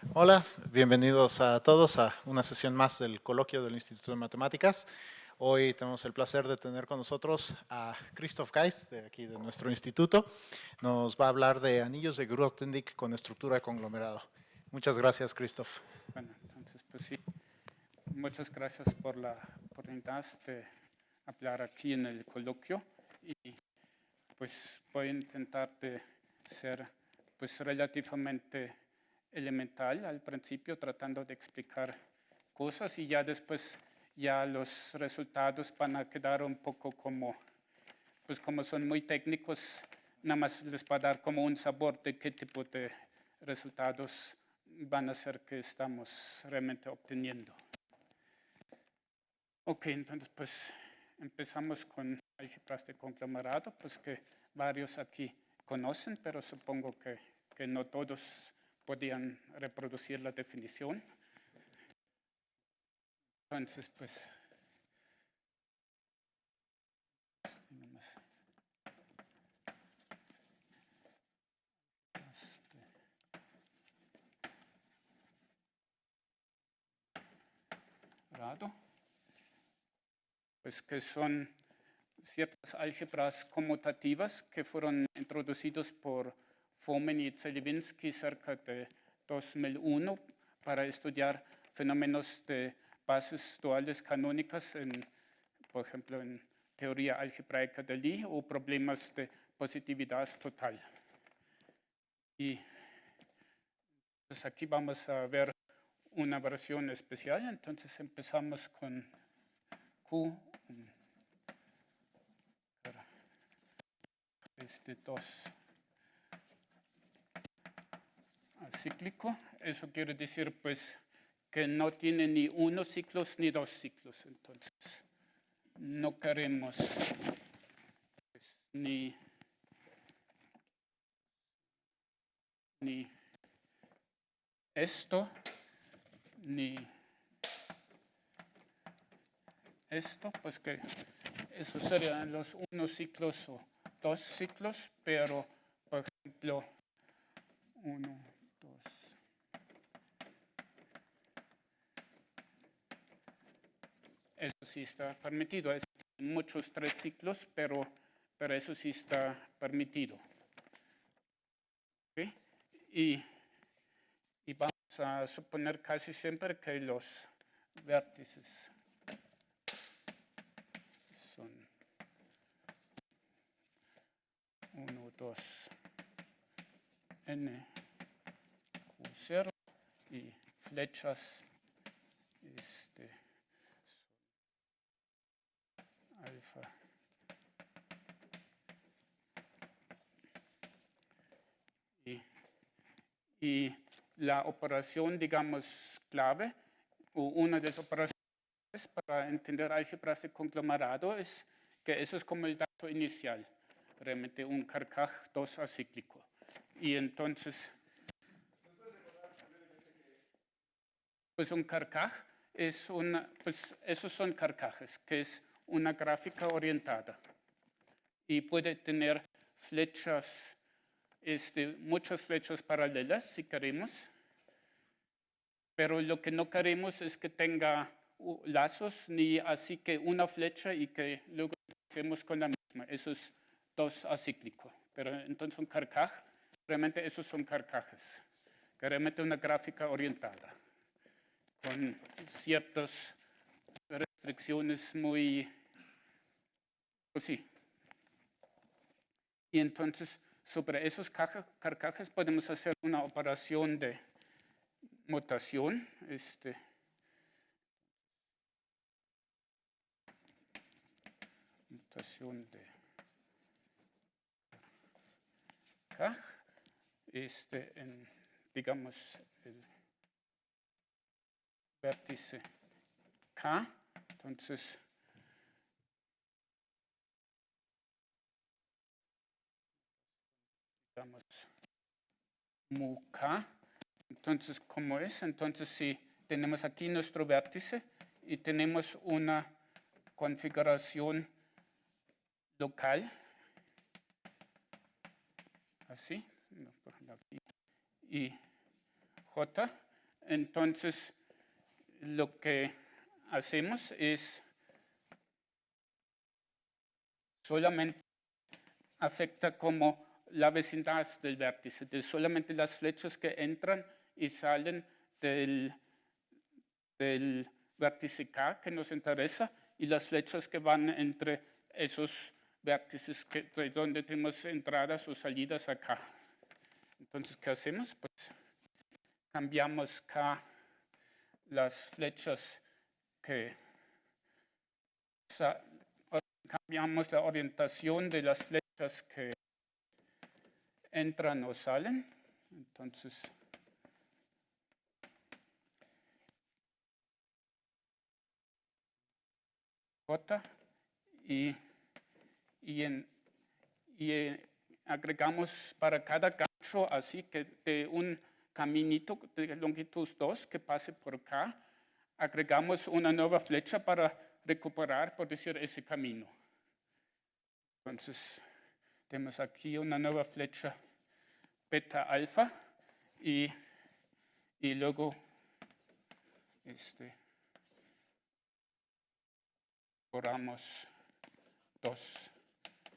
Hola, bienvenidos a todos a una sesión más del coloquio del Instituto de Matemáticas. Hoy tenemos el placer de tener con nosotros a Christoph Geist, de aquí de nuestro instituto. Nos va a hablar de anillos de Grothendieck con estructura de conglomerado. Muchas gracias, Christoph. Bueno, entonces, pues sí, muchas gracias por la oportunidad de hablar aquí en el coloquio y pues voy a intentar de ser pues relativamente elemental al principio, tratando de explicar cosas y ya después ya los resultados van a quedar un poco como, pues como son muy técnicos, nada más les va a dar como un sabor de qué tipo de resultados van a ser que estamos realmente obteniendo. Ok, entonces pues empezamos con álgebras de conglomerado, pues que varios aquí conocen, pero supongo que no todos podían reproducir la definición. Entonces pues pues que son ciertas álgebras conmutativas que fueron introducidos por Fomin y Zelinsky cerca de 2001 para estudiar fenómenos de bases duales canónicas, por ejemplo, en teoría algebraica de Lie o problemas de positividad total. Y pues aquí vamos a ver una versión especial, entonces empezamos con Q. Este 2 acíclico, eso quiere decir pues que no tiene ni unos ciclos ni dos ciclos, entonces no queremos pues, ni esto ni esto, pues que eso serían los unos ciclos o dos ciclos, pero por ejemplo 1, 2, eso sí está permitido. Es muchos tres ciclos, pero eso sí está permitido. ¿Okay? Y vamos a suponer casi siempre que los vértices son 1, 2, n, q0 y flechas son alfa y la operación, digamos, clave o una de las operaciones para entender álgebras de conglomerado es que eso es como el dato inicial, realmente un Carcaj 2 acíclico. Y entonces, pues un Carcaj es una, pues esos son Carcajes, que es una gráfica orientada y puede tener flechas, muchas flechas paralelas si queremos, pero lo que no queremos es que tenga lazos ni así que una flecha y que luego hacemos con la misma. Eso es 2 acíclico. Pero entonces un Carcaj, realmente esos son Carcajes, que realmente una gráfica orientada con ciertas restricciones muy, pues sí. Y entonces sobre esos Carcajes podemos hacer una operación de mutación, mutación de Carcaj, en, digamos, el vértice K, entonces digamos mu K, entonces ¿cómo es? Entonces si tenemos aquí nuestro vértice y tenemos una configuración local, así, y J, Entonces, lo que hacemos es solamente afecta como la vecindad del vértice, de solamente las flechas que entran y salen del vértice K que nos interesa y las flechas que van entre esos vértices donde tenemos entradas o salidas acá. Entonces, ¿qué hacemos? Pues cambiamos K las flechas cambiamos la orientación de las flechas que entran o salen. Entonces, J y agregamos para cada gancho así que de un caminito de longitud 2 que pase por acá, agregamos una nueva flecha para recuperar, por decir, ese camino. Entonces, tenemos aquí una nueva flecha beta alfa y luego borramos 2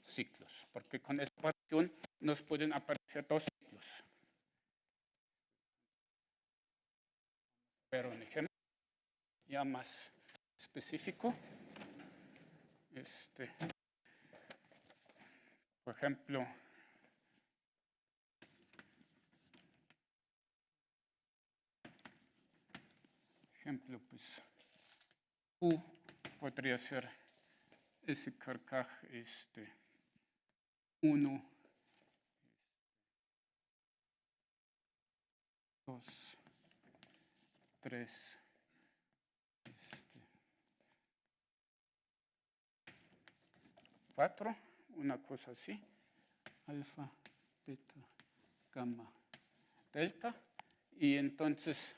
ciclos, porque con esta operación nos pueden aparecer 2 ciclos. Pero un ejemplo ya más específico. Por ejemplo, pues U podría ser ese carcaj 1, 2, 3, 4, una cosa así, alfa, beta, gamma, delta, y entonces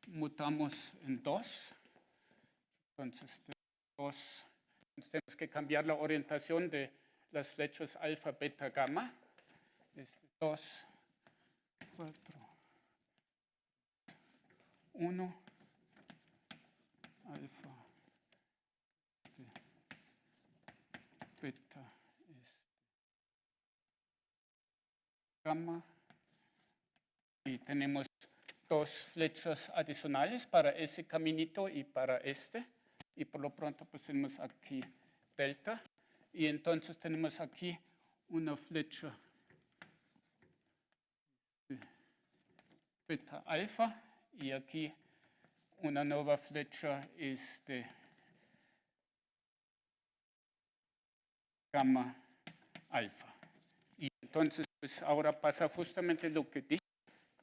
mutamos en 2, entonces tenemos que cambiar la orientación de las flechas alfa, beta, gamma, 2, 4, 1, alfa, beta, gamma, y tenemos 2 flechas adicionales para ese caminito y para y por lo pronto pues tenemos aquí delta, y entonces tenemos aquí una flecha beta alfa y aquí una nueva flecha gamma alfa. Y entonces pues ahora pasa justamente lo que dije,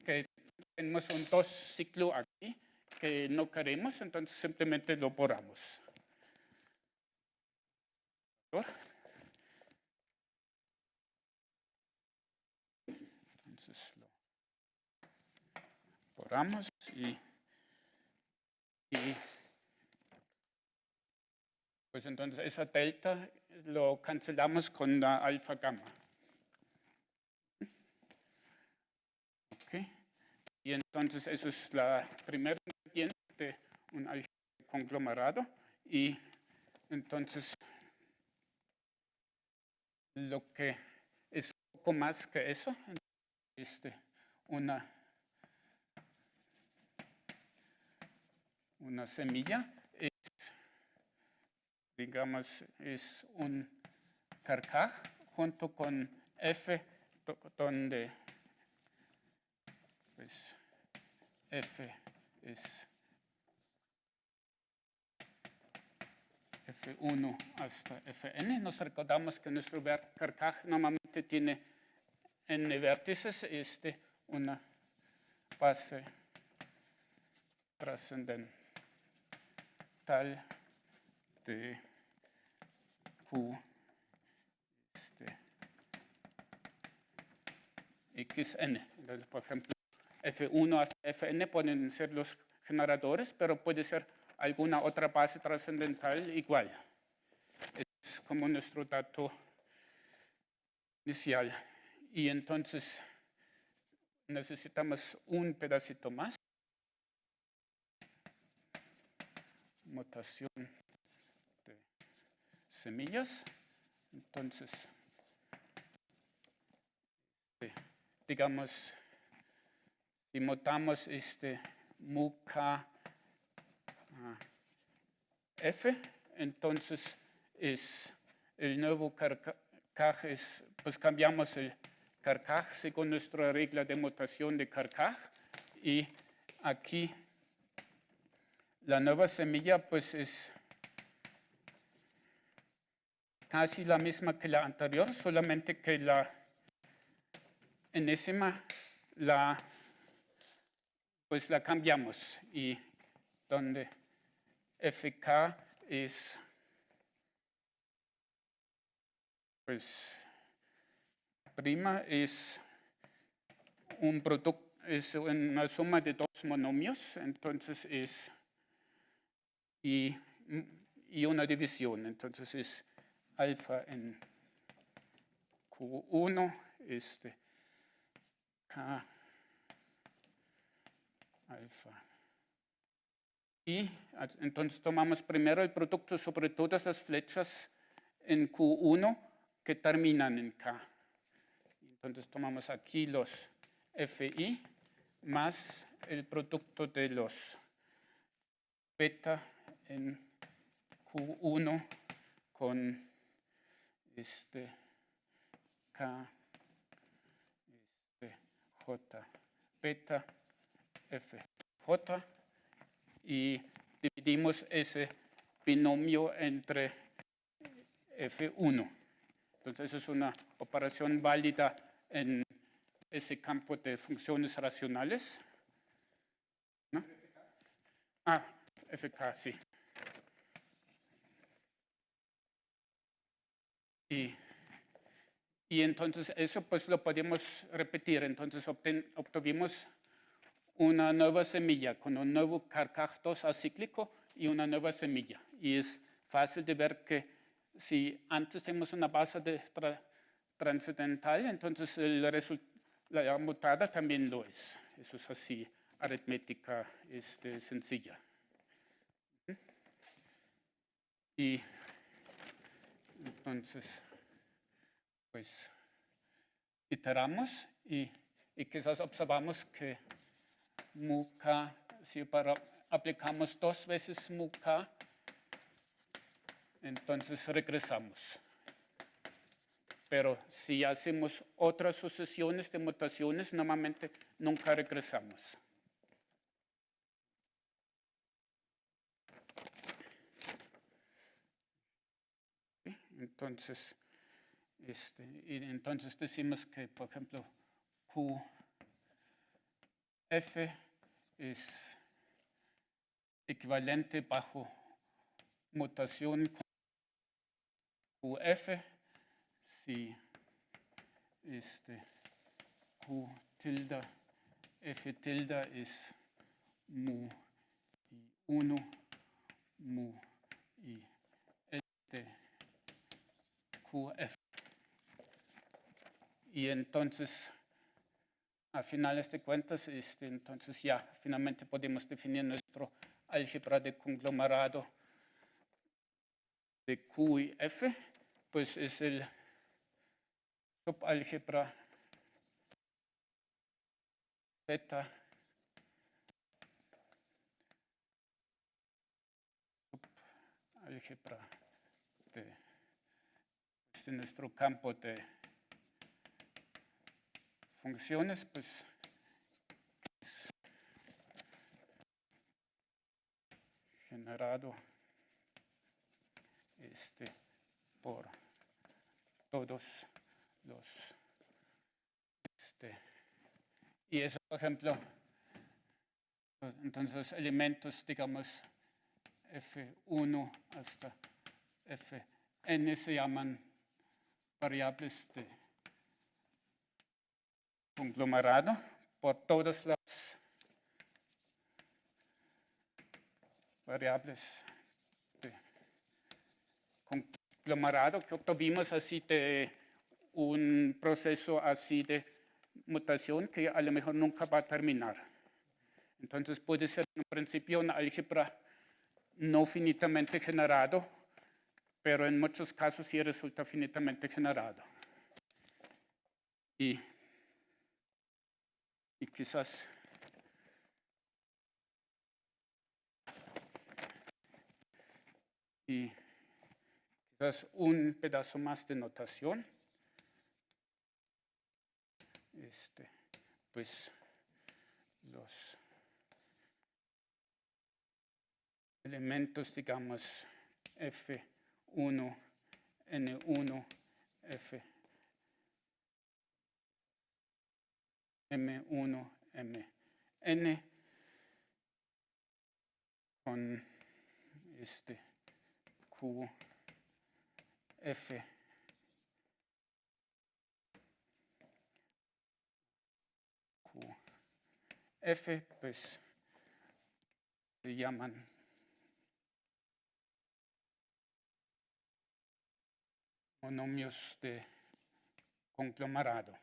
que tenemos un 2 ciclo aquí que no queremos, entonces simplemente lo borramos. Entonces lo borramos y pues entonces esa delta lo cancelamos con la alfa gamma. Okay. Y entonces eso es la primera ingrediente de un álgebra conglomerado, y entonces lo que es un poco más que eso, una semilla es un carcaj junto con F, donde pues F es F1 hasta Fn. Nos recordamos que nuestro carcaj normalmente tiene n vértices, una base trascendental de Q xn. Entonces, por ejemplo, F1 hasta Fn pueden ser los generadores, pero puede ser alguna otra base trascendental igual. Es como nuestro dato inicial. Y entonces necesitamos un pedacito más. Mutación de semillas. Entonces, digamos, si mutamos MUK F, entonces es el nuevo Carcaj, pues cambiamos el Carcaj según nuestra regla de mutación de Carcaj, y aquí la nueva semilla pues es casi la misma que la anterior, solamente que la enésima pues la cambiamos, y donde FK es pues prima es un producto, es una suma de dos monomios, entonces es y una división, entonces es alfa en Q1 K alfa. Y entonces tomamos primero el producto sobre todas las flechas en Q1 que terminan en K. Entonces tomamos aquí los FI más el producto de los beta en Q1 con K J beta F J, y dividimos ese binomio entre F1. Entonces es una operación válida en ese campo de funciones racionales, ¿no? FK, sí. Y entonces eso pues lo podemos repetir. Entonces obtuvimos una nueva semilla con un nuevo Carcaj 2 acíclico y una nueva semilla. Y es fácil de ver que si antes tenemos una base de transcendental, entonces la mutada también lo es. Eso es así, aritmética sencilla. Y entonces, pues, iteramos y quizás observamos que MUK, si aplicamos 2 veces MUK, entonces regresamos. Pero si hacemos otras sucesiones de mutaciones, normalmente nunca regresamos. Entonces, y entonces decimos que, por ejemplo, QF es equivalente bajo mutación con QF si Q tilde F tilde es mu y 1 mu y QF. Y entonces, a finales de cuentas, entonces ya finalmente podemos definir nuestro álgebra de conglomerado de Q y F, pues es el subálgebra Z subálgebra de nuestro campo de funciones, pues es generado por todos los y eso, por ejemplo, entonces elementos, digamos, F1 hasta Fn se llaman variables de conglomerado por todas las variables de conglomerado que obtuvimos así de un proceso así de mutación que a lo mejor nunca va a terminar. Entonces puede ser en principio una álgebra no finitamente generado, pero en muchos casos sí resulta finitamente generado. Y quizás un pedazo más de notación. Pues los elementos, digamos, F1, N1, F, M1, Mn, con Q, F, Q, F, pues se llaman monomios de conglomerado.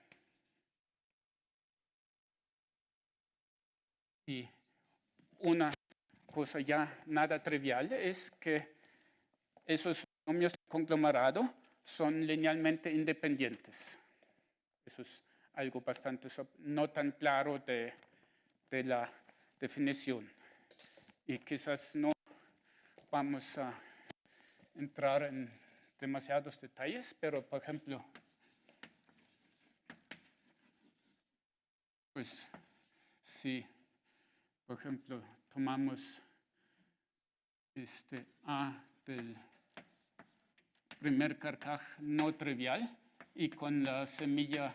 Y una cosa ya nada trivial es que esos monomios de conglomerado son linealmente independientes. Eso es algo bastante no tan claro de la definición. Y quizás no vamos a entrar en demasiados detalles, pero por ejemplo, pues si por ejemplo tomamos A del primer Carcaj no trivial y con la semilla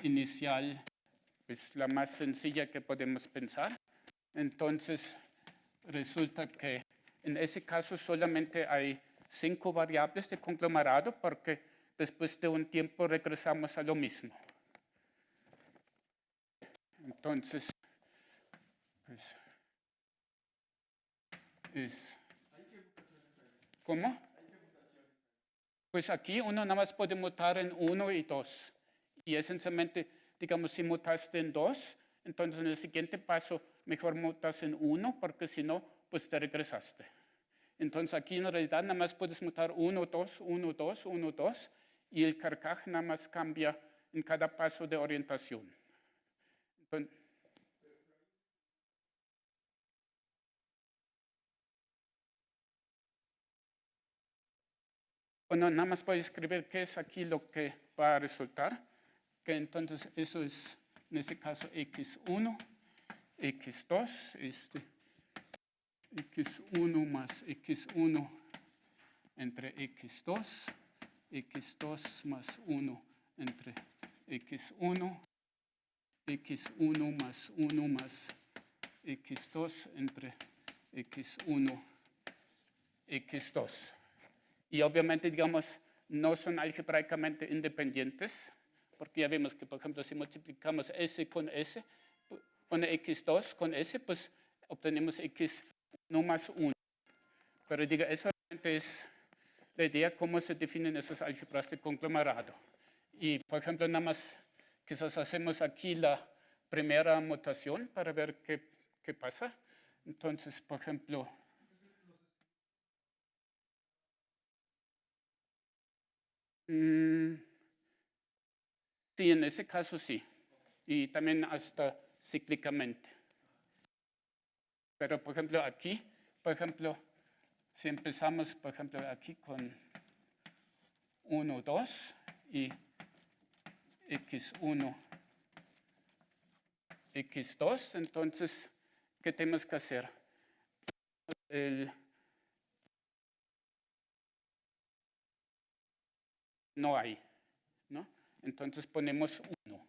inicial pues la más sencilla que podemos pensar, entonces resulta que en ese caso solamente hay 5 variables de conglomerado porque después de un tiempo regresamos a lo mismo. Entonces, pues, ¿cómo? Pues aquí uno nada más puede mutar en 1 y 2. Y esencialmente, digamos, si mutaste en 2, entonces en el siguiente paso mejor mutas en 1, porque si no, pues te regresaste. Entonces aquí en realidad nada más puedes mutar 1, 2, 1, 2, 1, 2, y el Carcaj nada más cambia en cada paso de orientación. Entonces, bueno, nada más voy a escribir qué es aquí lo que va a resultar, que entonces eso es, en este caso, x1, x2, x1 más x1 entre x2, x2 más 1 entre x1, x1 más 1 más x2 entre x1, x2. Y obviamente, digamos, no son algebraicamente independientes, porque ya vemos que, por ejemplo, si multiplicamos S con S, pone x2 con S, pues obtenemos x1 más 1. Pero diga, eso realmente es la idea cómo se definen esos álgebras de conglomerado. Y, por ejemplo, nada más quizás hacemos aquí la primera mutación para ver qué pasa. Entonces, por ejemplo, sí, en ese caso sí. Y también hasta cíclicamente. Pero, por ejemplo, aquí, por ejemplo, si empezamos, por ejemplo, aquí con 1, 2 y x1, x2, entonces, ¿qué tenemos que hacer? No hay, ¿no? Entonces ponemos 1,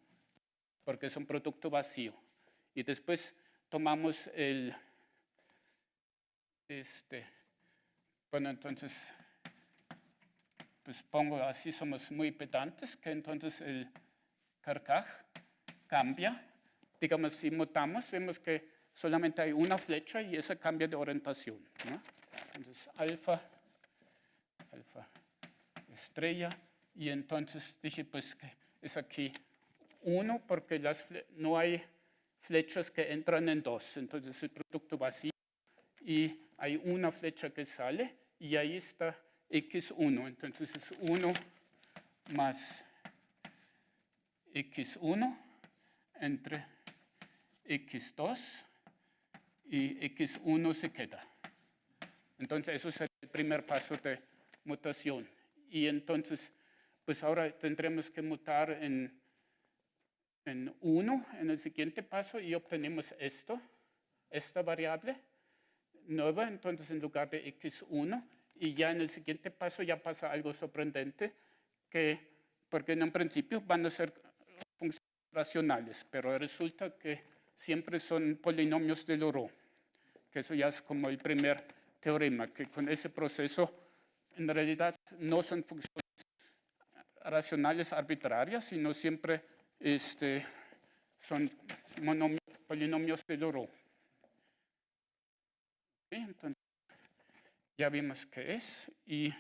porque es un producto vacío. Y después tomamos bueno, entonces, pues pongo así, somos muy pedantes, que entonces el Carcaj cambia. Digamos, si mutamos, vemos que solamente hay una flecha y esa cambia de orientación, ¿no? Entonces, alfa estrella, y entonces dije, pues, que es aquí 1 porque no hay flechas que entran en 2. Entonces el producto vacío y hay una flecha que sale y ahí está x1. Entonces es 1 más x1 entre x2 y x1 se queda. Entonces eso es el primer paso de mutación. Y entonces, pues ahora tendremos que mutar en 1 en el siguiente paso y obtenemos esta variable nueva, entonces en lugar de x1, y ya en el siguiente paso ya pasa algo sorprendente, porque en un principio van a ser funciones racionales, pero resulta que siempre son polinomios de Loraux, que eso ya es como el primer teorema, que con ese proceso en realidad no son funciones racionales arbitrarias, sino siempre son polinomios de Loraux. ¿Sí? Entonces, ya vimos qué es y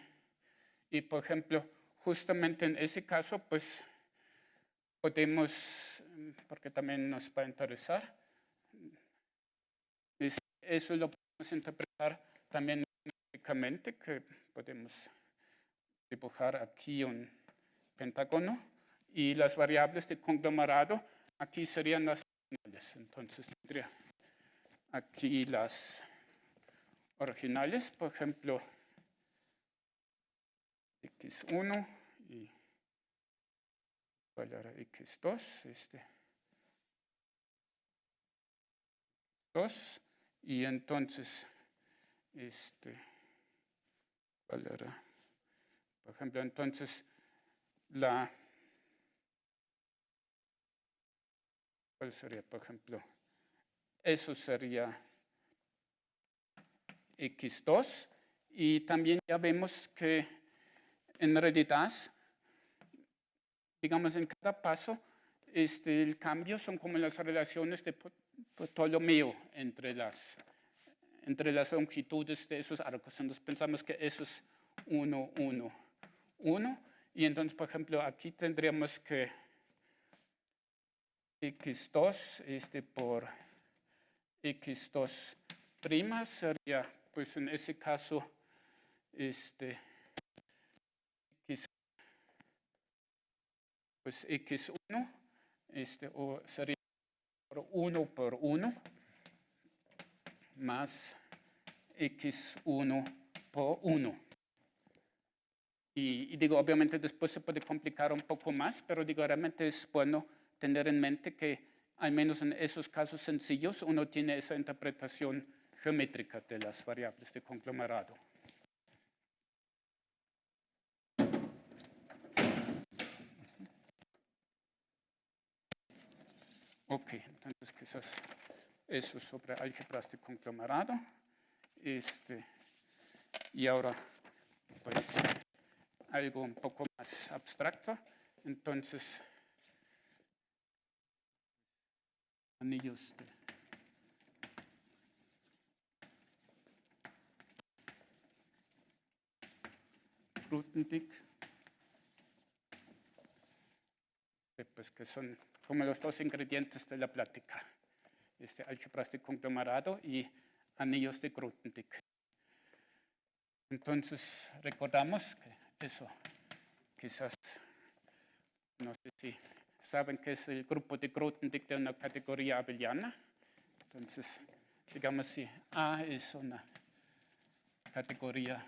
por ejemplo, justamente en ese caso, pues podemos, porque también nos va a interesar, eso lo podemos interpretar también numéricamente, que podemos dibujar aquí un pentágono y las variables de conglomerado aquí serían las originales. Entonces tendría aquí las originales, por ejemplo, x1 y ¿cuál era? x2, 2, y entonces ¿cuál era? Por ejemplo, entonces ¿cuál sería? Por ejemplo, eso sería x2 y también ya vemos que en realidad, digamos en cada paso, el cambio son como las relaciones de Ptolomeo entre las longitudes de esos arcos. Entonces pensamos que eso es 1, 1, 1. Y entonces, por ejemplo, aquí tendríamos que x2 por x2' sería, pues en ese caso, pues x1, o sería 1 por 1 más x1 por 1. Y digo, obviamente después se puede complicar un poco más, pero digo, realmente es bueno tener en mente que al menos en esos casos sencillos uno tiene esa interpretación geométrica de las variables de conglomerado. Ok, entonces quizás eso sobre álgebras de conglomerado. Y ahora, pues, algo un poco más abstracto. Entonces, anillos de Grothendieck, pues que son como los dos ingredientes de la plática, álgebras de conglomerado y anillos de Grothendieck. Entonces, recordamos que eso, quizás, no sé si saben que es el grupo de Grothendieck de una categoría abeliana. Entonces, digamos si A es una categoría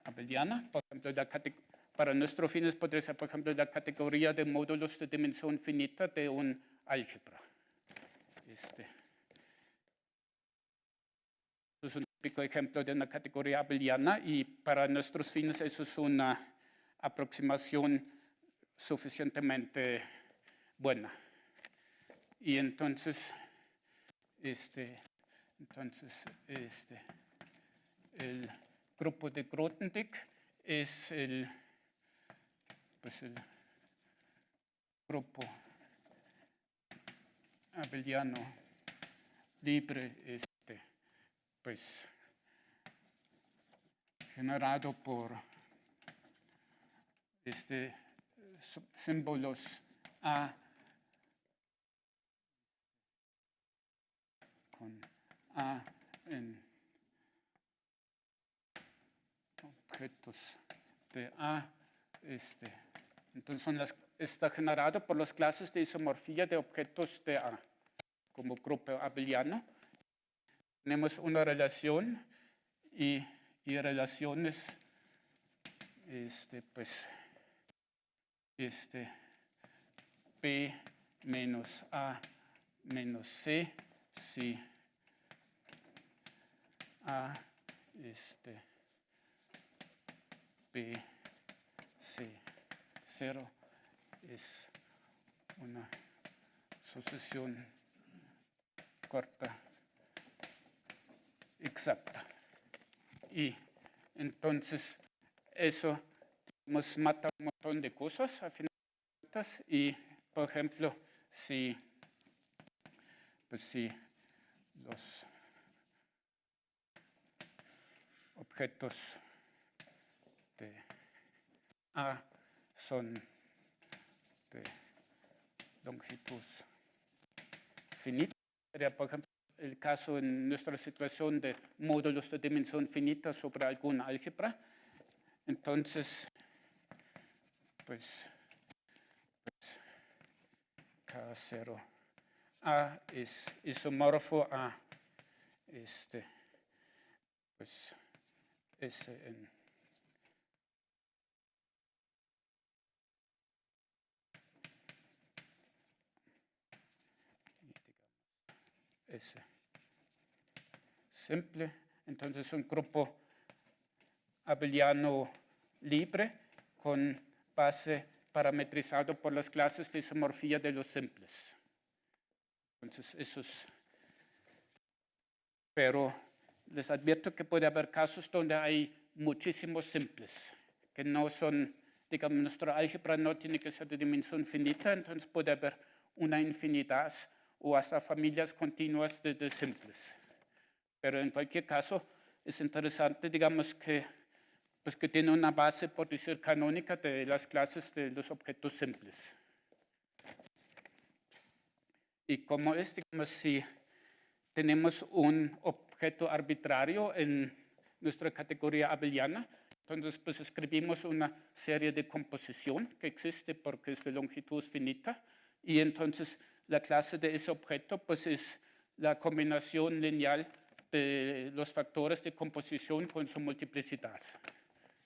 abeliana, por ejemplo, para nuestros fines podría ser, por ejemplo, la categoría de módulos de dimensión finita de un álgebra. Es un típico ejemplo de una categoría abeliana y para nuestros fines eso es una aproximación suficientemente buena. Y entonces, el grupo de Grothendieck es el grupo abeliano libre pues generado por símbolos A con A en objetos de A, entonces está generado por las clases de isomorfía de objetos de A como grupo abeliano. Tenemos una relación y relaciones B menos A menos C si A B C 0 es una sucesión corta exacta. Y entonces eso nos mata un montón de cosas a final de cuentas. Y por ejemplo, si los objetos de A son de longitud finita, sería por ejemplo el caso en nuestra situación de módulos de dimensión finita sobre alguna álgebra. Entonces, pues K0A es isomorfo a pues S en S simple. Entonces un grupo abeliano libre con base parametrizado por las clases de isomorfía de los simples. Entonces eso es. Pero les advierto que puede haber casos donde hay muchísimos simples, que no son, digamos, nuestra álgebra no tiene que ser de dimensión finita, entonces puede haber una infinidad o hasta familias continuas de simples. Pero en cualquier caso es interesante, digamos, que tiene una base, por decir, canónica de las clases de los objetos simples. Y como es, digamos, si tenemos un objeto arbitrario en nuestra categoría abeliana, entonces pues escribimos una serie de composición que existe porque es de longitud finita, y entonces la clase de ese objeto pues es la combinación lineal de los factores de composición con su multiplicidad.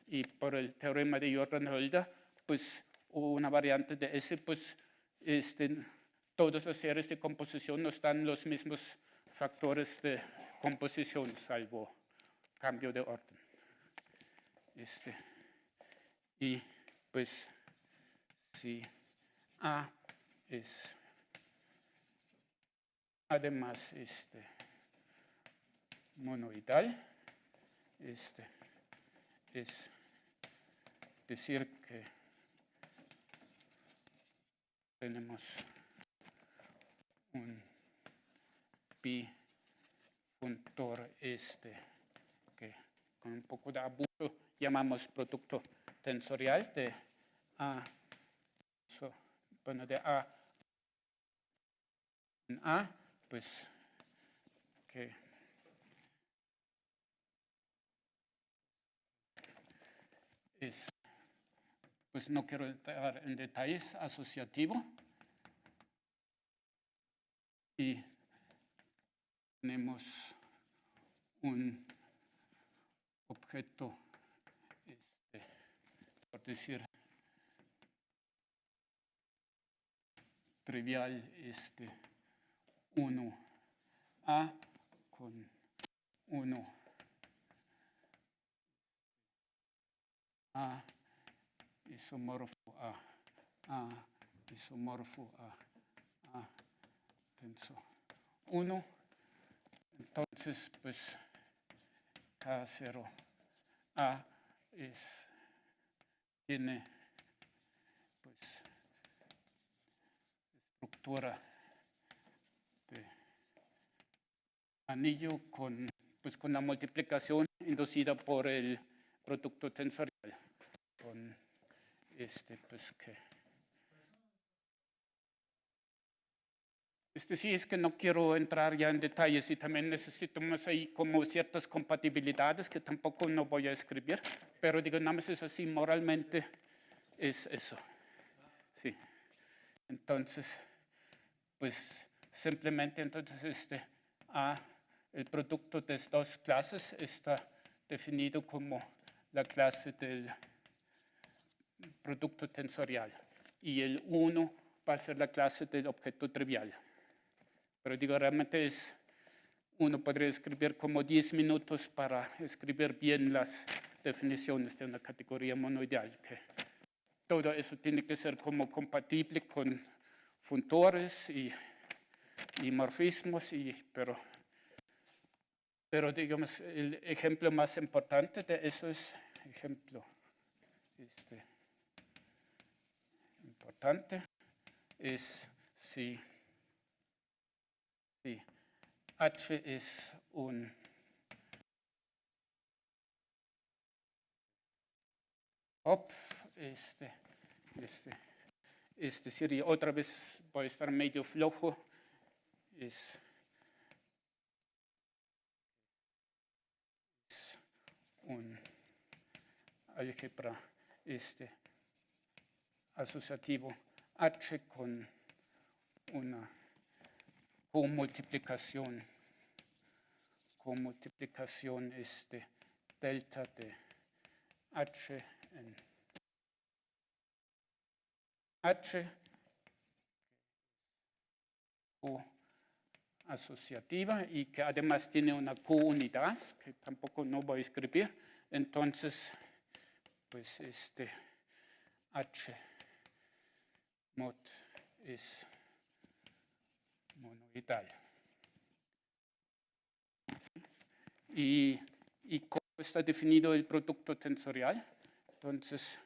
Y por el teorema de Jordan-Hölder, pues una variante de ese, pues todas las series de composición nos dan los mismos factores de composición, salvo cambio de orden. Y pues si A es además monoidal, es decir que tenemos un bifuntor que con un poco de abuso llamamos producto tensorial de A, de A en A, pues que es, pues no quiero entrar en detalles, asociativo. Y tenemos un objeto, por decir, trivial, 1A con 1A isomorfo A isomorfo A tensor 1. Entonces, pues K0A tiene pues estructura de anillo con la multiplicación inducida por el producto tensorial con pues que Sí, es que no quiero entrar ya en detalles y también necesitamos ahí como ciertas compatibilidades que tampoco no voy a escribir, pero digo, nada más es así, moralmente es eso. Sí. Entonces, pues simplemente entonces el producto de dos clases está definido como la clase del producto tensorial y el 1 va a ser la clase del objeto trivial. Pero digo, realmente uno podría escribir como 10 minutos para escribir bien las definiciones de una categoría monoidal. Que todo eso tiene que ser como compatible con funtores y morfismos, pero digamos, el ejemplo más importante de eso es ejemplo importante es si H es un Hopf, sería, otra vez voy a estar medio flojo, es un álgebra asociativo H con una comultiplicación delta de H en H asociativa y que además tiene una counidad que tampoco no voy a escribir. Entonces, pues H mod es monoidal. ¿Y cómo está definido el producto tensorial? Entonces,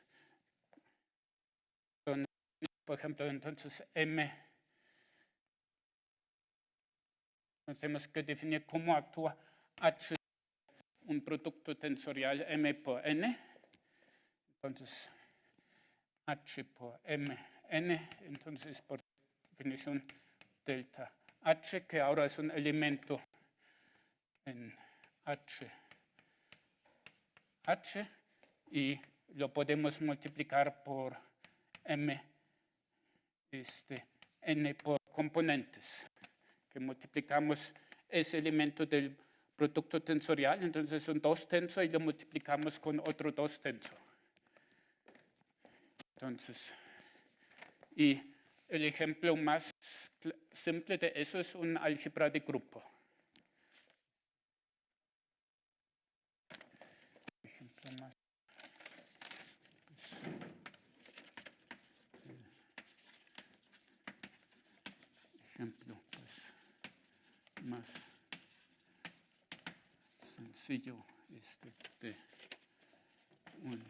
por ejemplo, entonces M, tenemos que definir cómo actúa H, un producto tensorial M por N. Entonces, H por M, N, entonces por definición delta H, que ahora es un elemento en H, y lo podemos multiplicar por M, N por componentes, que multiplicamos ese elemento del producto tensorial, entonces son 2 tensor y lo multiplicamos con otro 2 tensor. Entonces, y el ejemplo más simple de eso es un álgebra de grupo. Ejemplo más, más sencillo de un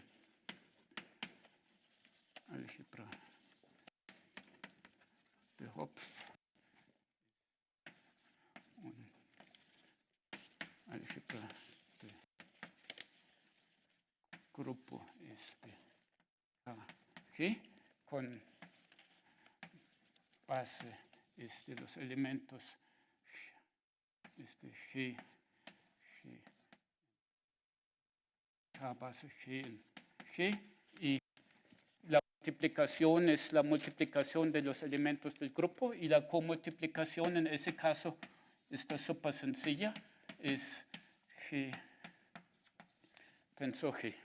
álgebra de Hopf, un álgebra de grupo G con base los elementos G, K base G en G, y la multiplicación es la multiplicación de los elementos del grupo y la comultiplicación en ese caso está súper sencilla, es G tensor G.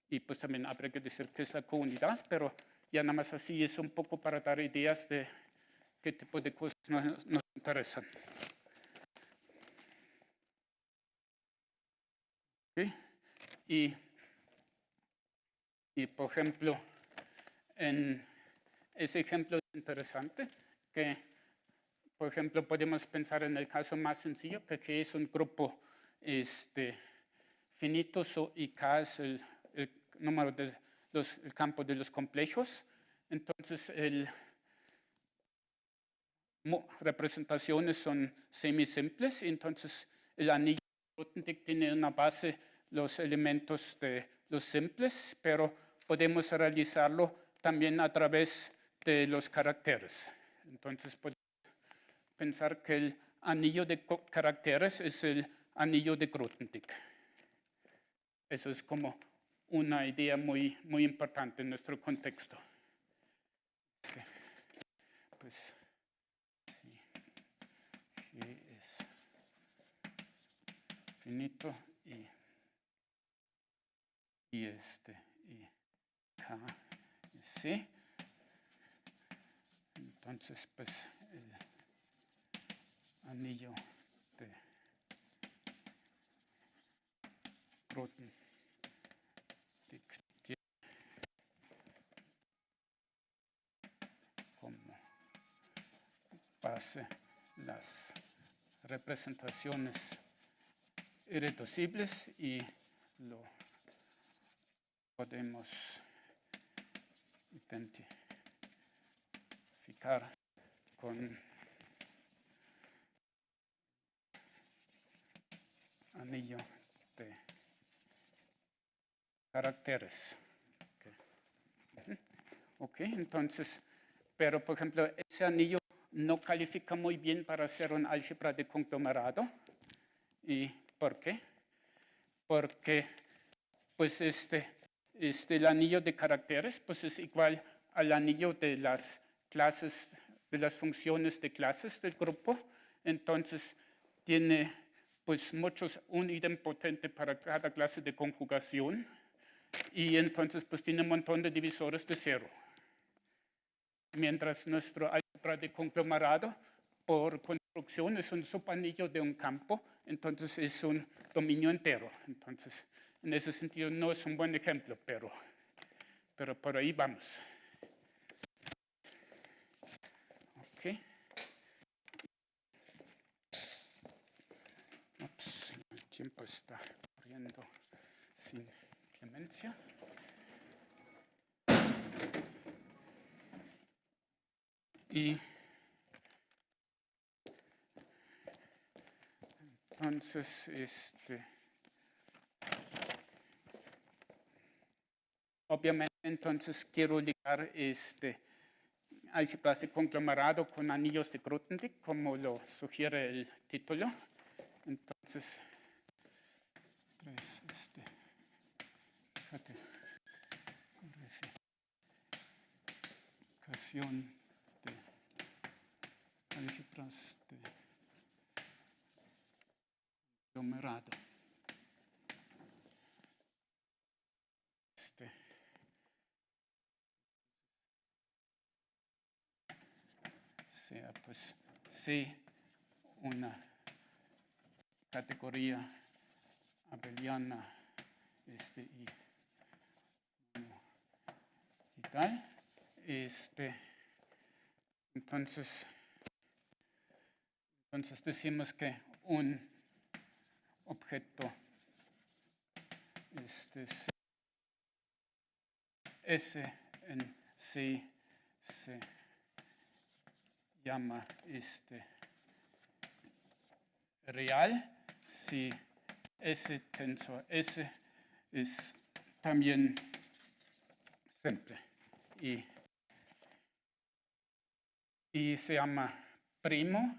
Y pues también habría que decir que es la counidad, pero ya nada más así es un poco para dar ideas de qué tipo de cosas nos interesan. ¿Okay? Y por ejemplo, en ese ejemplo es interesante que, por ejemplo, podemos pensar en el caso más sencillo, que G es un grupo finito y K es el número de el campo de los complejos. Entonces, representaciones son semisimples, entonces el anillo tiene una base los elementos de los simples, pero podemos realizarlo también a través de los caracteres. Entonces, pensar que el anillo de caracteres es el anillo de Grothendieck. Eso es como una idea muy, muy importante en nuestro contexto. Pues, sí, G es finito y K es C. Entonces, pues el anillo de Grothendieck tiene como base las representaciones irreducibles y lo podemos identificar con anillo de caracteres. Ok, entonces, pero por ejemplo, ese anillo no califica muy bien para hacer un álgebra de conglomerado. ¿Y por qué? Porque pues el anillo de caracteres pues es igual al anillo de las clases, de las funciones de clases del grupo. Entonces tiene pues un idempotente para cada clase de conjugación y entonces pues tiene un montón de divisores de cero. Mientras nuestro álgebra de conglomerado por construcción es un subanillo de un campo, entonces es un dominio entero. Entonces, en ese sentido no es un buen ejemplo, pero por ahí vamos. Ok. Ups, el tiempo está corriendo sin clemencia. Y entonces, obviamente, entonces quiero ligar álgebras de conglomerado con anillos de Grothendieck, como lo sugiere el título. Entonces, fíjate, codificación de álgebras de conglomerado. Sea pues C una categoría abeliana y tal. Entonces decimos que un objeto S en C se llama real si S tensor S es también simple y se llama primo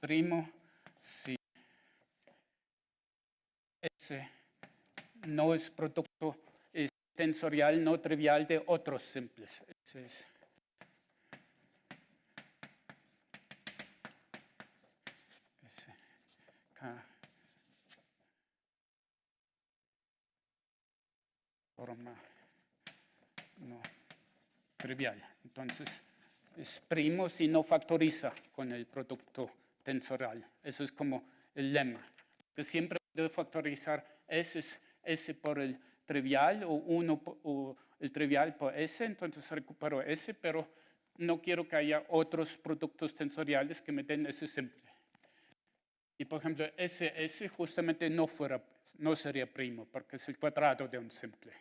primo si S no es producto tensorial no trivial de otros simples. Ese es K forma no trivial. Entonces es primo si no factoriza con el producto tensorial. Eso es como el lema. Que siempre debe factorizar S por el trivial o el trivial por S, entonces recupero S, pero no quiero que haya otros productos tensoriales que me den S simple. Y por ejemplo, SS justamente no sería primo, porque es el cuadrado de un simple.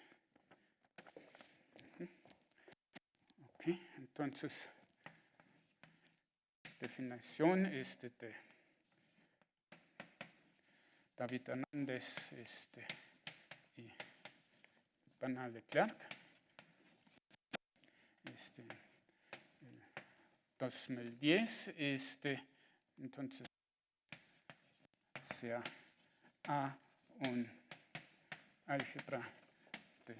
Ok, entonces, definición de David Hernández y Bernard Leclerc. 2010, entonces sea A un álgebra de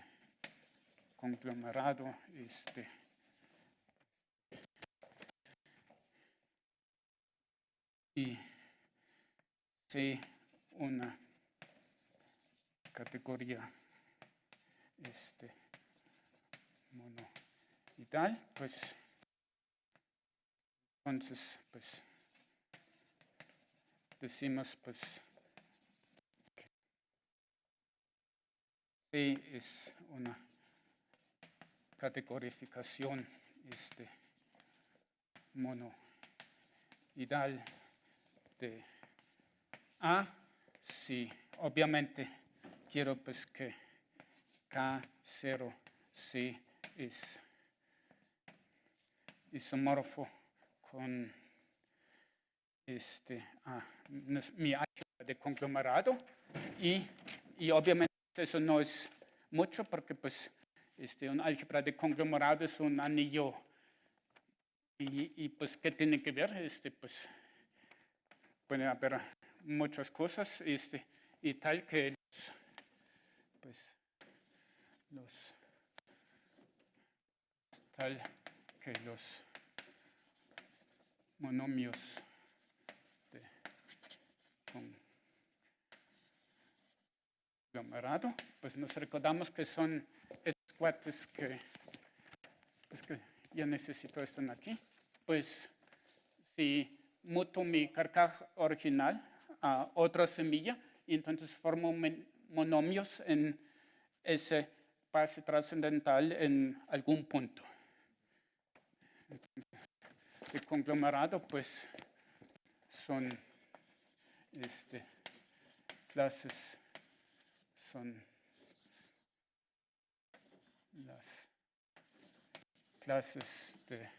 conglomerado y C una categoría monoidal, pues entonces pues decimos pues que C es una categorificación monoidal de A, si obviamente quiero pues que K0C es isomorfo con mi álgebra de conglomerado y obviamente eso no es mucho porque pues un álgebra de conglomerado es un anillo y pues ¿qué tiene que ver? Pues puede haber muchas cosas y tal que los monomios de conglomerado, pues nos recordamos que son estos cuates que ya necesito están aquí. Pues si muto mi carcaj original a otra semilla y entonces formo monomios en ese pase trascendental en algún punto. El conglomerado pues son clases, son las clases de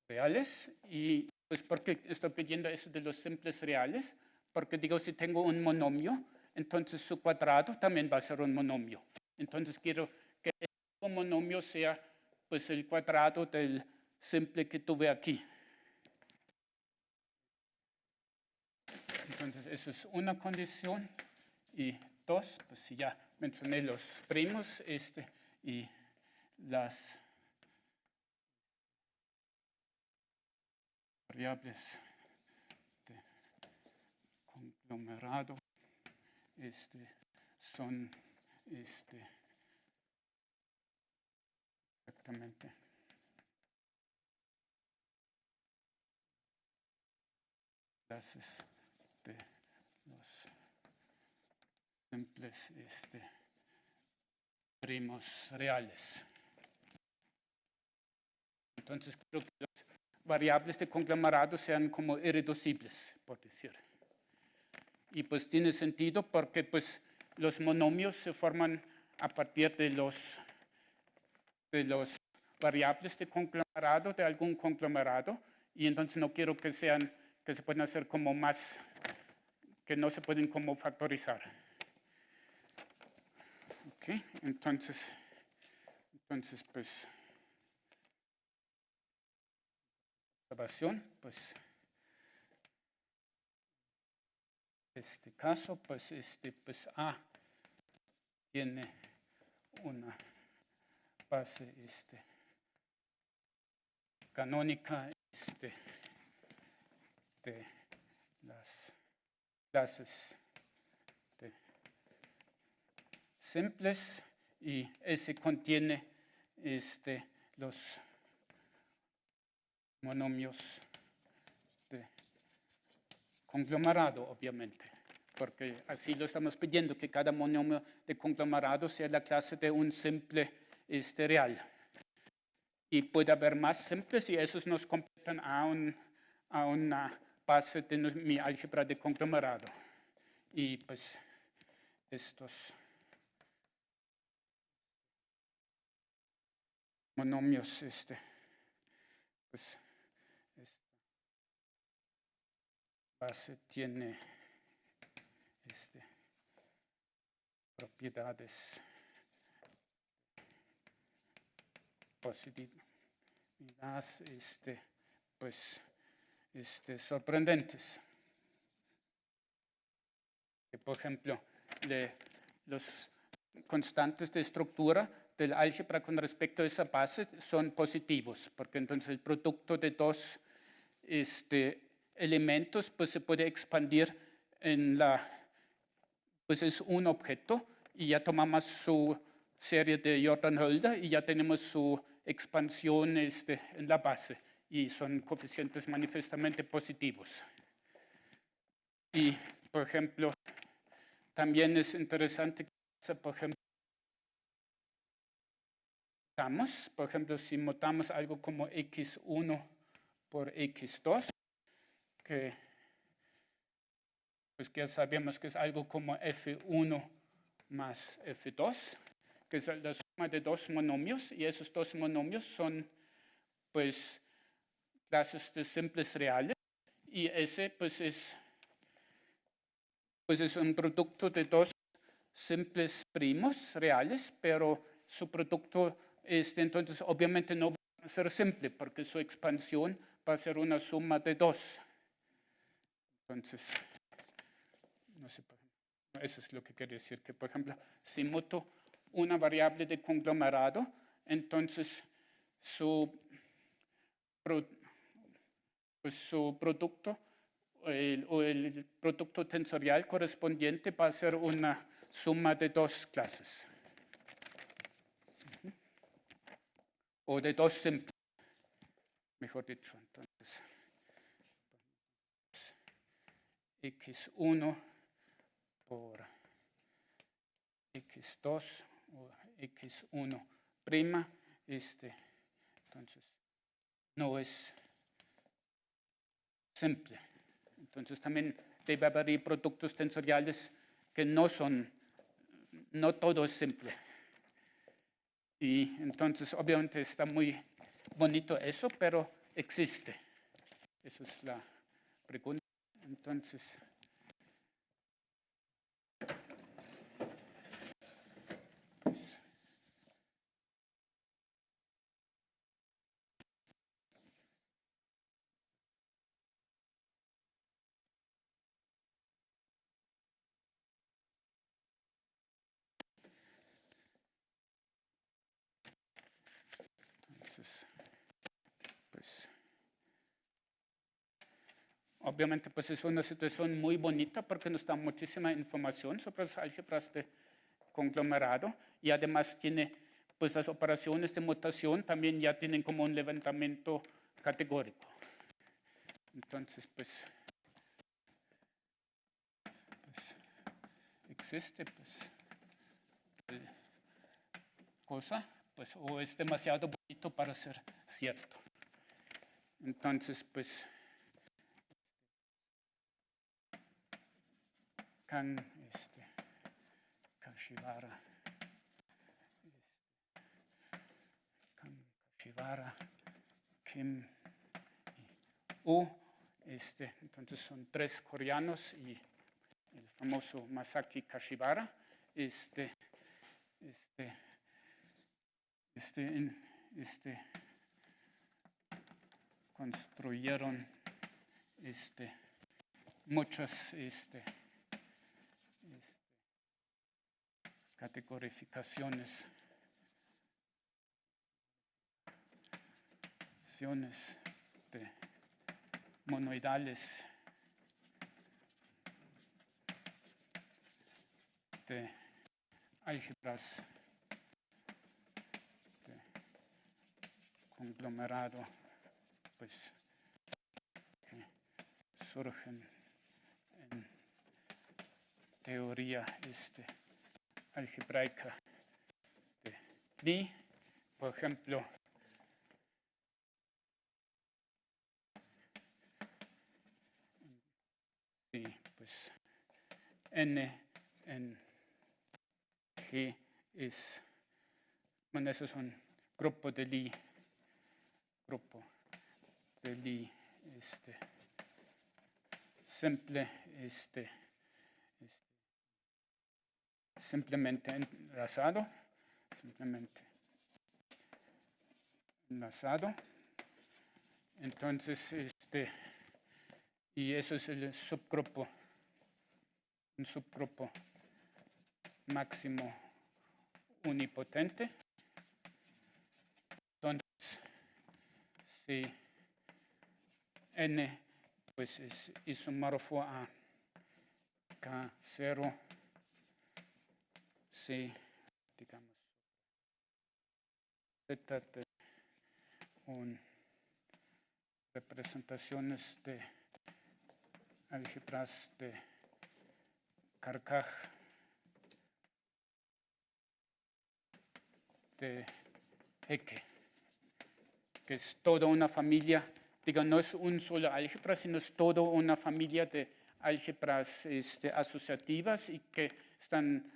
reales. Y pues ¿por qué estoy pidiendo eso de los simples reales? Porque digo, si tengo un monomio, entonces su cuadrado también va a ser un monomio. Entonces quiero que el monomio sea pues el cuadrado del simple que tuve aquí. Entonces eso es una condición. Y dos, pues ya mencioné los primos y las variables de conglomerado son exactamente clases de los simples primos reales. Entonces creo que las variables de conglomerado sean como irreducibles, por decir. Y pues tiene sentido porque pues los monomios se forman a partir de los variables de conglomerado, de algún conglomerado, y entonces no quiero que sean, que se puedan hacer como más, que no se pueden como factorizar. Ok, entonces pues, observación, pues, este caso, pues, pues A tiene una base, canónica, de las clases de simples y S contiene los monomios de conglomerado, obviamente, porque así lo estamos pidiendo, que cada monomio de conglomerado sea la clase de un simple real. Y puede haber más simples y esos nos completan a una base de mi álgebra de conglomerado. Y pues estos monomios, pues esta base tiene propiedades positividades pues, sorprendentes. Que, por ejemplo, los constantes de estructura del álgebra con respecto a esa base son positivos, porque entonces el producto de dos elementos pues, se puede expandir en pues es un objeto y ya tomamos su serie de Jordan-Hölder y ya tenemos su expansión en la base y son coeficientes manifiestamente positivos. Y, por ejemplo, también es interesante que, por ejemplo, si mutamos algo como x1 por x2, que pues ya sabemos que es algo como f1 más f2, que es la suma de dos monomios, y esos dos monomios son pues clases de simples reales, y ese pues es un producto de dos simples primos reales, pero su producto entonces obviamente no va a ser simple porque su expansión va a ser una suma de dos. Entonces, no sé, eso es lo que quiere decir, que por ejemplo, si muto una variable de conglomerado, entonces su producto o el producto tensorial correspondiente va a ser una suma de dos clases. O de dos simples, mejor dicho. Entonces, x1 por x2 o x1 prima, entonces no es simple. Entonces también debe haber productos tensoriales que no todo es simple. Y entonces obviamente está muy bonito eso, pero existe. Esa es la pregunta. Entonces, pues, obviamente pues es una situación muy bonita porque nos da muchísima información sobre los álgebras de conglomerado y además tiene pues las operaciones de mutación también ya tienen como un levantamiento categórico. Entonces pues existe pues cosa pues o es demasiado bonito para ser cierto. Entonces pues kan Kashiwara Kim U entonces son tres coreanos y el famoso Masaki Kashiwara construyeron muchas categorificaciones de monoidales de álgebras de conglomerado pues que surgen en teoría algebraica de Lie, por ejemplo, sí, pues N en G es, bueno, eso es un grupo de Lie, simple, simplemente enlazado, simplemente enlazado. Entonces, y eso es el subgrupo, un subgrupo máximo unipotente. Entonces, si n pues es isomorfo a K0, C, digamos, Z de representaciones de álgebras de Carcaj de Hecke, que es toda una familia, digo, no es un solo álgebra, sino es toda una familia de álgebras asociativas y que están,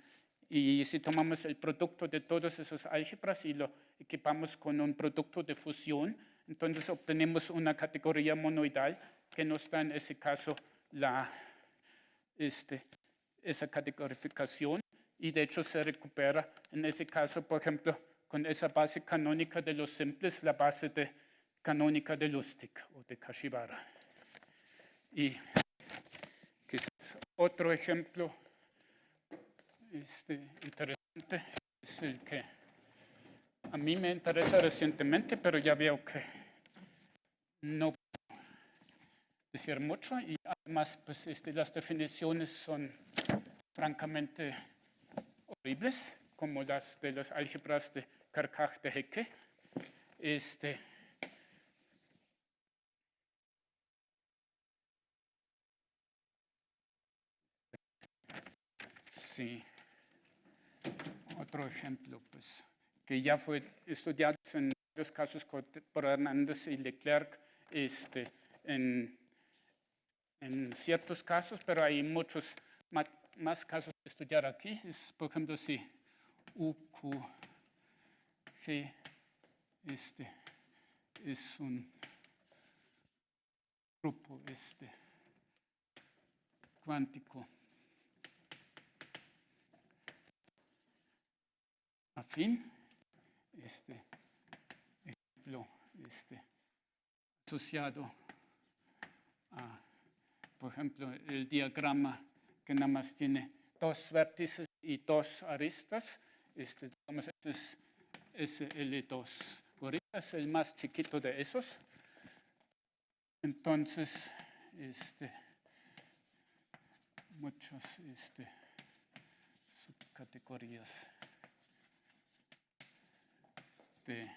y si tomamos el producto de todos esos álgebras y lo equipamos con un producto de fusión, entonces obtenemos una categoría monoidal que nos da en ese caso esa categorificación y de hecho se recupera en ese caso, por ejemplo, con esa base canónica de los simples, la base canónica de Lustig o de Kashibara. Y quizás otro ejemplo interesante es el que a mí me interesa recientemente, pero ya veo que no puedo decir mucho y además pues, las definiciones son francamente horribles, como las de las álgebras de Carcaj de Hecke. Sí. Otro ejemplo, pues, que ya fue estudiado en varios casos por Hernández y Leclerc, en ciertos casos, pero hay muchos más casos que estudiar aquí. Es, por ejemplo, si U, Q, G, es un grupo cuántico afín, ejemplo, asociado a, por ejemplo, el diagrama que nada más tiene dos vértices y dos aristas, digamos, este es SL2 gorila, es el más chiquito de esos. Entonces, muchas subcategorías de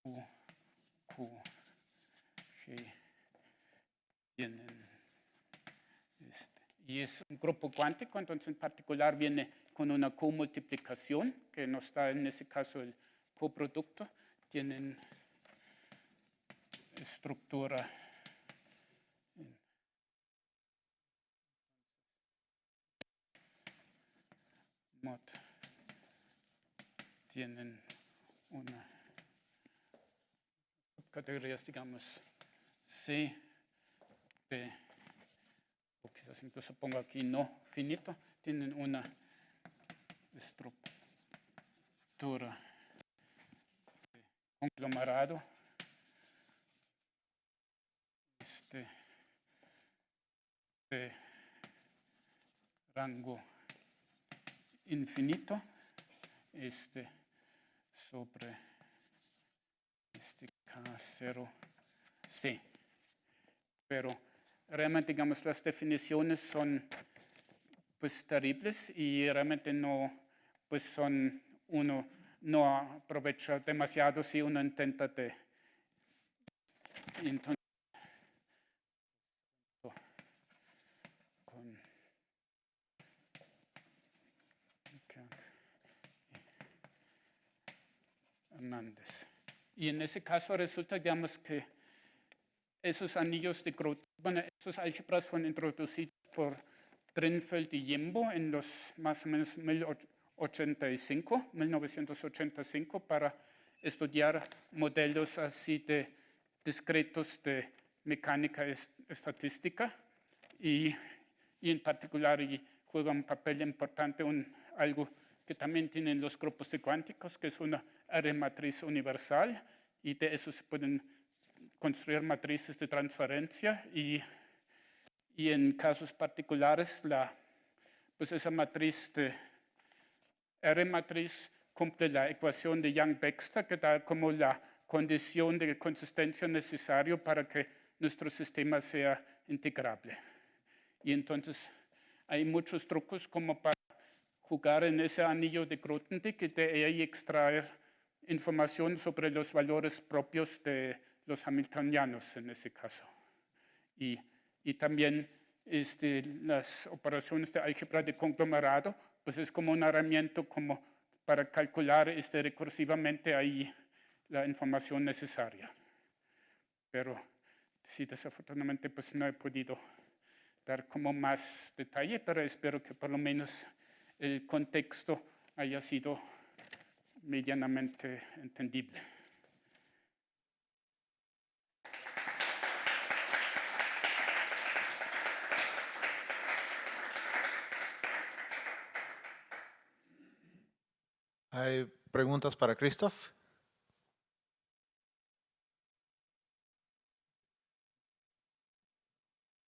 U, Q, G tienen y es un grupo cuántico, entonces en particular viene con una comultiplicación que nos da en ese caso el coproducto, tienen estructura mod, tienen una categorías, digamos, C, B, o quizás incluso pongo aquí no finito, tienen una estructura de conglomerado, de rango infinito, sobre K0C. Pero realmente, digamos, las definiciones son pues terribles y realmente no, pues son, uno no aprovecha demasiado si uno intenta de, entonces, con Hernández. Y en ese caso resulta, digamos, que esos anillos de Groth, bueno, esos álgebras fueron introducidos por Drinfeld y Jimbo en los más o menos 1985, para estudiar modelos así de discretos de mecánica estadística y en particular juega un papel importante algo que también tienen los grupos de cuánticos, que es una R matriz universal, y de eso se pueden construir matrices de transferencia, y en casos particulares pues esa matriz de R matriz cumple la ecuación de Yang-Baxter, que da como la condición de consistencia necesaria para que nuestro sistema sea integrable. Y entonces hay muchos trucos como para jugar en ese anillo de Grothendieck y de ahí extraer información sobre los valores propios de los hamiltonianos en ese caso. Y también las operaciones de álgebra de conglomerado, pues es como una herramienta como para calcular recursivamente ahí la información necesaria. Pero sí, desafortunadamente pues no he podido dar como más detalle, pero espero que por lo menos el contexto haya sido medianamente entendible. ¿Hay preguntas para Christoph?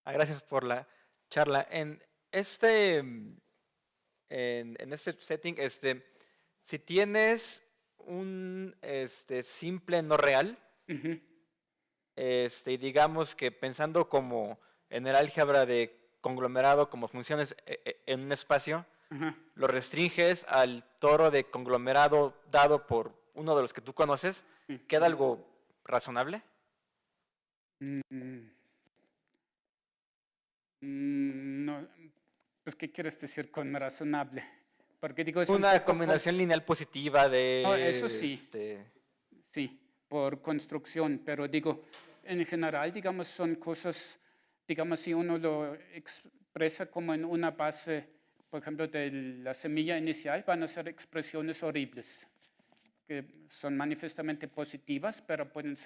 Gracias por la charla. En este setting, si tienes un simple no real, y digamos que pensando como en el álgebra de conglomerado como funciones en un espacio, lo restringes al toro de conglomerado dado por uno de los que tú conoces, ¿queda algo razonable? No, pues, ¿qué quieres decir con razonable? Porque digo, es una combinación lineal positiva de... No, eso sí, sí, por construcción, pero digo, en general, digamos, son cosas, digamos, si uno lo expresa como en una base, por ejemplo, de la semilla inicial, van a ser expresiones horribles, que son manifiestamente positivas, pero pueden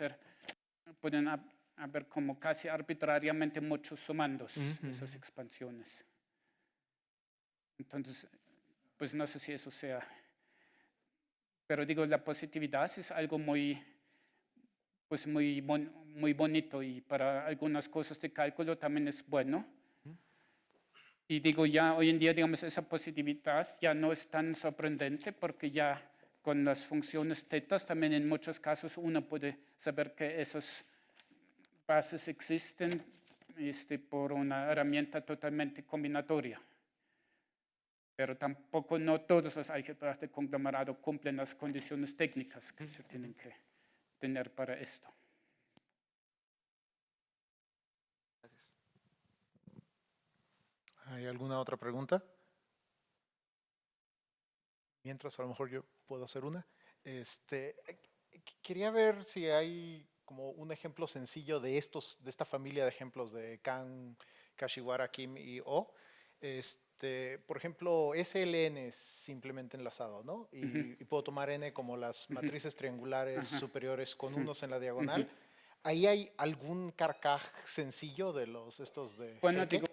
haber como casi arbitrariamente muchos sumandos, esas expansiones. Entonces, pues no sé si eso sea, pero digo, la positividad es algo muy, pues muy bonito y para algunas cosas de cálculo también es bueno. Y digo, ya hoy en día, digamos, esa positividad ya no es tan sorprendente porque ya con las funciones tetas también en muchos casos uno puede saber que esas bases existen por una herramienta totalmente combinatoria. Pero tampoco no todas las álgebras de conglomerado cumplen las condiciones técnicas que se tienen que tener para esto. Gracias. ¿Hay alguna otra pregunta? Mientras, a lo mejor yo puedo hacer una. Quería ver si hay como un ejemplo sencillo de esta familia de ejemplos de Kan, Kashiwara, Kim y O. Por ejemplo, SLN es simplemente enlazado, ¿no? Y puedo tomar N como las matrices triangulares superiores con unos en la diagonal. ¿Ahí hay algún carcaj sencillo de estos de Bueno, Heike? digo,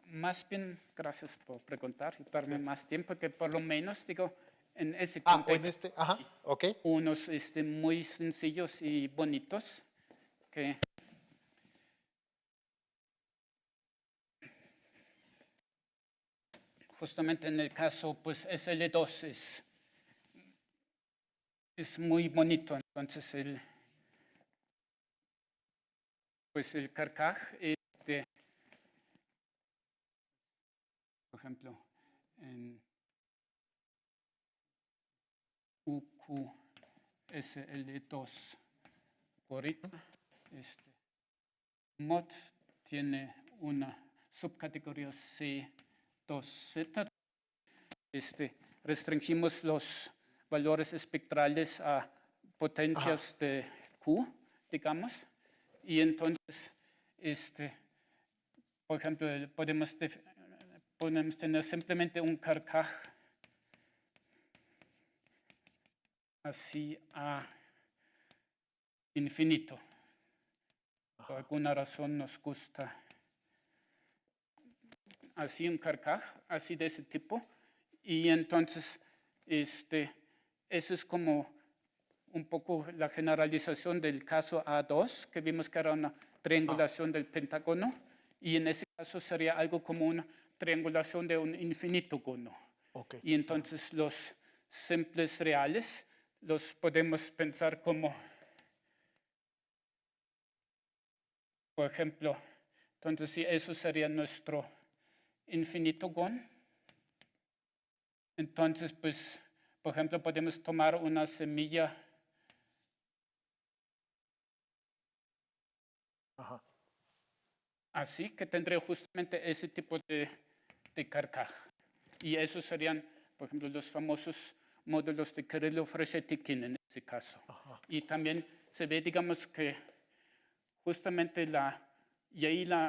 más bien, gracias por preguntar y darme más tiempo, que por lo menos, digo, en ese contexto, ok. unos muy sencillos y bonitos que justamente en el caso, pues SL2 es muy bonito, entonces el carcaj, por ejemplo, en UQSL2 algoritmo, mod tiene una subcategoría C2Z. Restringimos los valores espectrales a potencias de Q, digamos, y entonces, por ejemplo, podemos tener simplemente un carcaj así a infinito. Por alguna razón nos gusta así un carcaj, así de ese tipo, y entonces Eso es como un poco la generalización del caso A2, que vimos que era una triangulación del pentágono, y en ese caso sería algo como una triangulación de un infinitógono. Okay. Y entonces los simples reales los podemos pensar como, por ejemplo, entonces si eso sería nuestro infinitógono, entonces pues, por ejemplo, podemos tomar una semilla así, que tendría justamente ese tipo de carcaj. Y esos serían, por ejemplo, los famosos módulos de Kirillov-Reshetikhin en ese caso. Y también se ve, digamos, que justamente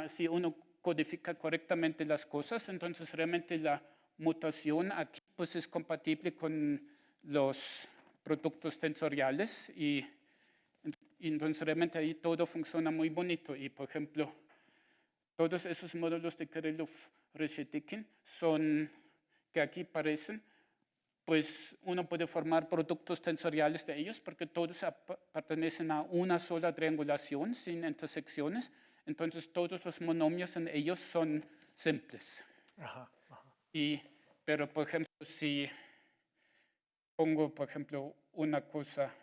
si uno codifica correctamente las cosas, entonces realmente la mutación aquí pues es compatible con los productos tensoriales y entonces realmente ahí todo funciona muy bonito. Y por ejemplo, todos esos módulos de Kirillov-Reshetikhin que aquí parecen, pues uno puede formar productos tensoriales de ellos porque todos pertenecen a una sola triangulación sin intersecciones. Entonces todos los monomios en ellos son simples. Pero por ejemplo, si pongo por ejemplo una cosa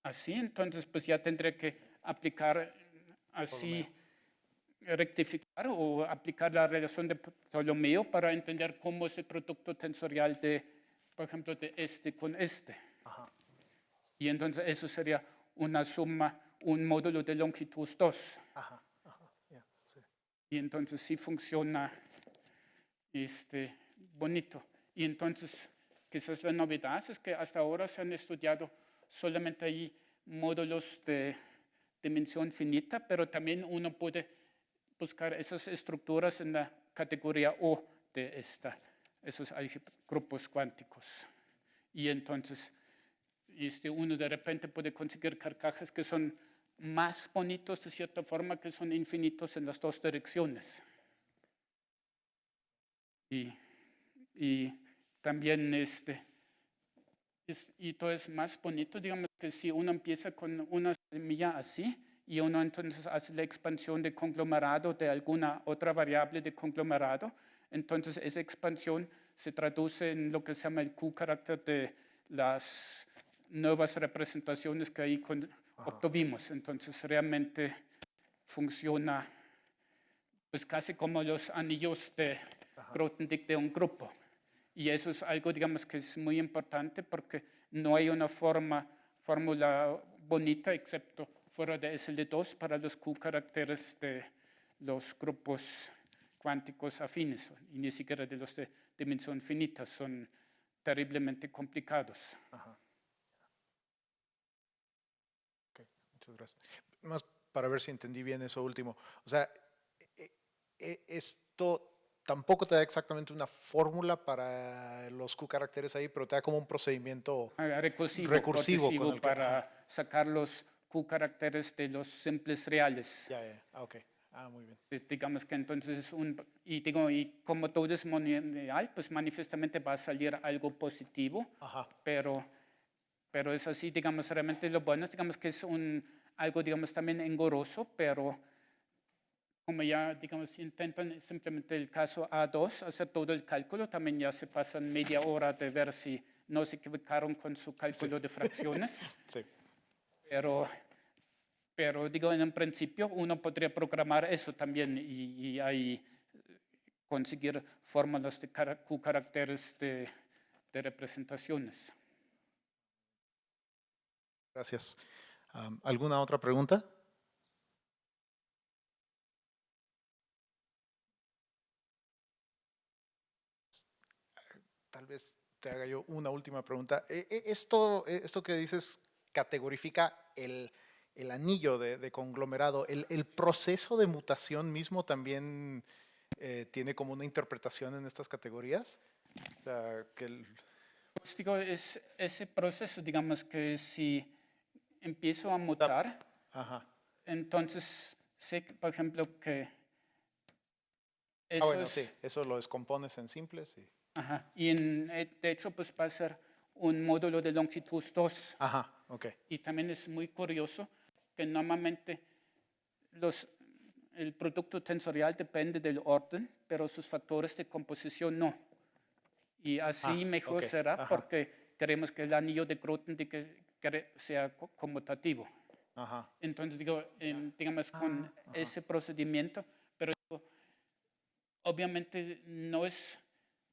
así, entonces pues ya tendré que aplicar así, rectificar o aplicar la relación de Ptolomeo para entender cómo es el producto tensorial de, por ejemplo, de este con este. Y entonces eso sería una suma, un módulo de longitud 2. Sí. Y entonces sí funciona bonito. Y entonces, quizás la novedad es que hasta ahora se han estudiado solamente ahí módulos de dimensión finita, pero también uno puede buscar esas estructuras en la categoría O de esos grupos cuánticos. Y entonces uno de repente puede conseguir carcajes que son más bonitos de cierta forma, que son infinitos en las dos direcciones. Y también y todo es más bonito, digamos que si uno empieza con una semilla así y uno entonces hace la expansión de conglomerado de alguna otra variable de conglomerado, entonces esa expansión se traduce en lo que se llama el Q-carácter de las nuevas representaciones que ahí obtuvimos. Entonces realmente funciona pues casi como los anillos de Grothendieck de un grupo. Y eso es algo, digamos, que es muy importante porque no hay una fórmula bonita excepto fuera de SL2 para los Q-caracteres de los grupos cuánticos afines, y ni siquiera de los de dimensión finita, son terriblemente complicados. Okay, muchas gracias. Más para ver si entendí bien eso último. O sea, esto tampoco te da exactamente una fórmula para los Q-caracteres ahí, pero te da como un procedimiento recursivo para sacar los Q-caracteres de los simples reales. Ok. Muy bien. Digamos que entonces, y como todo es monomial, pues manifiestamente va a salir algo positivo, pero es así, digamos, realmente lo bueno es, digamos, que es algo, digamos, también engorroso, pero como ya, digamos, si intentan simplemente el caso A2, hacer todo el cálculo, también ya se pasan media hora de ver si no se equivocaron con su cálculo de fracciones. Sí. Pero digo, en un principio uno podría programar eso también y ahí conseguir fórmulas de Q-caracteres de representaciones. Gracias. ¿Alguna otra pregunta? Tal vez te haga yo una última pregunta. Esto que dices categorifica el anillo de conglomerado. ¿El proceso de mutación mismo también tiene como una interpretación en estas categorías? O sea, Pues digo, es ese proceso, digamos, que si empiezo a mutar, entonces sé, por ejemplo, que bueno, sí, eso lo descompones en simples. Ajá. Y de hecho, pues va a ser un módulo de longitud 2. Ajá, ok. Y también es muy curioso que normalmente el producto tensorial depende del orden, pero sus factores de composición no. Y así mejor ok, será ajá. porque queremos que el anillo de Grothendieck sea conmutativo. Ajá. Entonces, digamos, con ese procedimiento, pero obviamente no es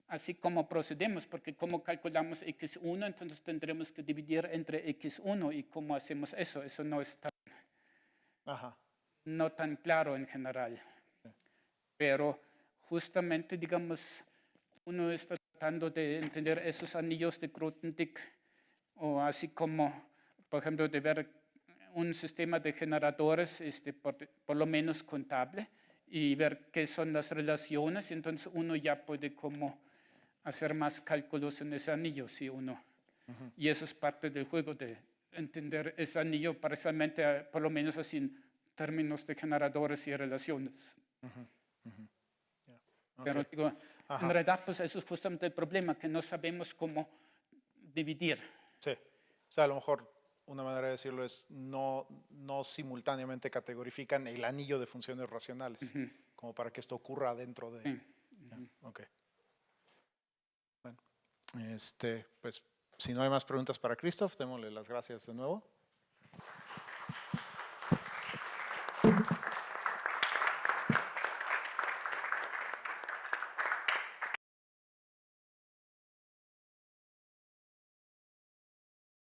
así como procedemos, porque como calculamos x1, entonces tendremos que dividir entre x1 y cómo hacemos eso. Eso no es Ajá. no tan claro en general. Pero justamente, digamos, uno está tratando de entender esos anillos de Grothendieck, o así como, por ejemplo, de ver un sistema de generadores, por lo menos contable, y ver qué son las relaciones, y entonces uno ya puede como hacer más cálculos en ese anillo, si uno. Y eso es parte del juego, de entender ese anillo parcialmente, por lo menos así en términos de generadores y relaciones. Pero Ok. digo, Ajá. en realidad, pues eso es justamente el problema, que no sabemos cómo dividir. Sí. O sea, a lo mejor una manera de decirlo es no simultáneamente categorifican el anillo de funciones racionales, como para que esto ocurra dentro de... Sí. Ya, ok. Bueno, pues si no hay más preguntas para Christoph, démosle las gracias de nuevo.